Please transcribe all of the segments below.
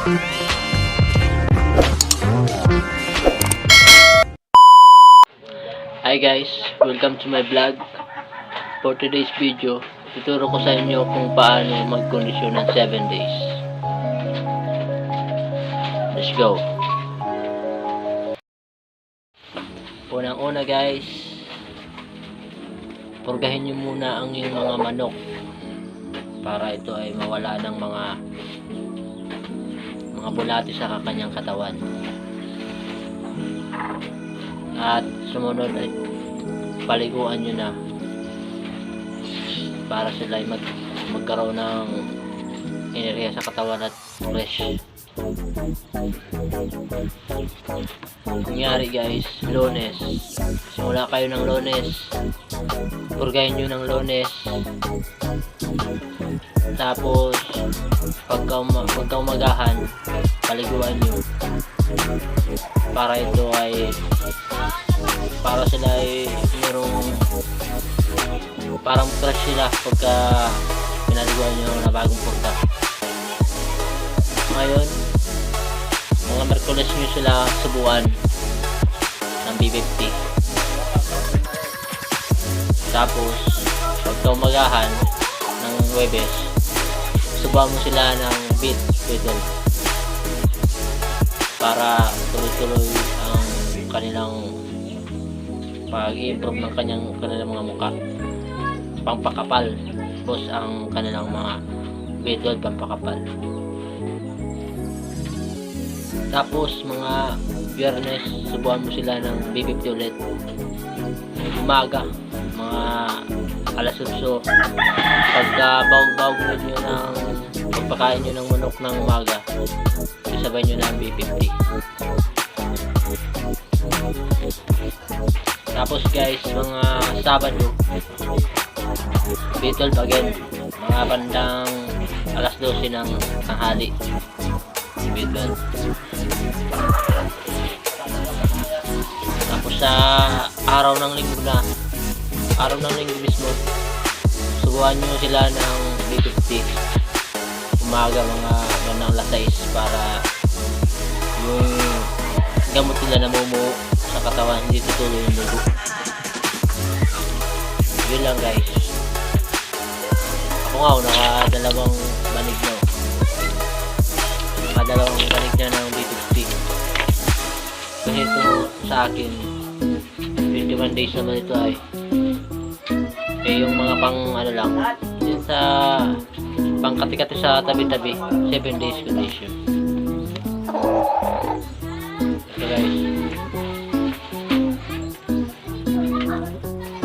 Hi guys, welcome to my vlog. For today's video, ituturo ko sa inyo kung paano magkondisyon ng 7 days. Let's go. Unang-una guys, purgahin nyo muna ang yung mga manok para ito ay mawala ng mga bulati sa kanyang katawan. At sumunod ay paliguan nyo na para sila ay magkaroon ng enerhiya sa katawan at fresh. Kunyari guys, Lunes, simula kayo ng Lunes, purgahin nyo ng Lunes, tapos pagka umagahan, paliguan nyo para ito ay para sila ay merong parang fresh sila pagka pinaliguan nyo na bagong punta. Ngayon, mga Merkules nyo sila subuan ng B50. Tapos pagka umagahan ng Huwebes, subuan mo sila ng B12 para tuloy-tuloy ang kanilang pag-i-improve ng kanilang mga mukha. Pampakapal, boss, ang kanilang mga B12 pampakapal. Tapos mga Biyernes, subuan mo sila ng B50 ulit. Umaga, mga alas 8, pagka bawag nyo ng pagpakain nyo ng manok ng umaga, isabay nyo ng B50. Tapos guys, mga Sabado, B12 again, mga bandang alas 12 ng tanghali, B12. Tapos sa araw ng linggo mismo, subuhan nyo sila ng B50 umaga, mga bandang alas 6, para yung gamot nila namumuo sa katawan, hindi tutuloy yung dugo. Yun lang guys. Ako nga, nakadalawang banig na ng B50. Kasi ito sa akin 21 days naman ito ay. Eh yung mga pang ano lang, yun sa pang kati-kati sa tabi-tabi, 7 days condition. So guys,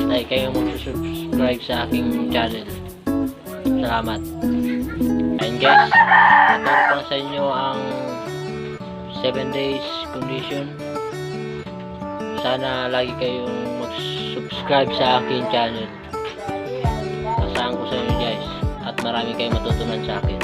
like kayo mag-subscribe sa aking channel. Salamat. And guys, naturo ko na sa inyo ang 7 days condition. Sana lagi kayong mag-subscribe sa aking channel. Asahan ko sa inyo guys, at marami kayong matutunan sa akin.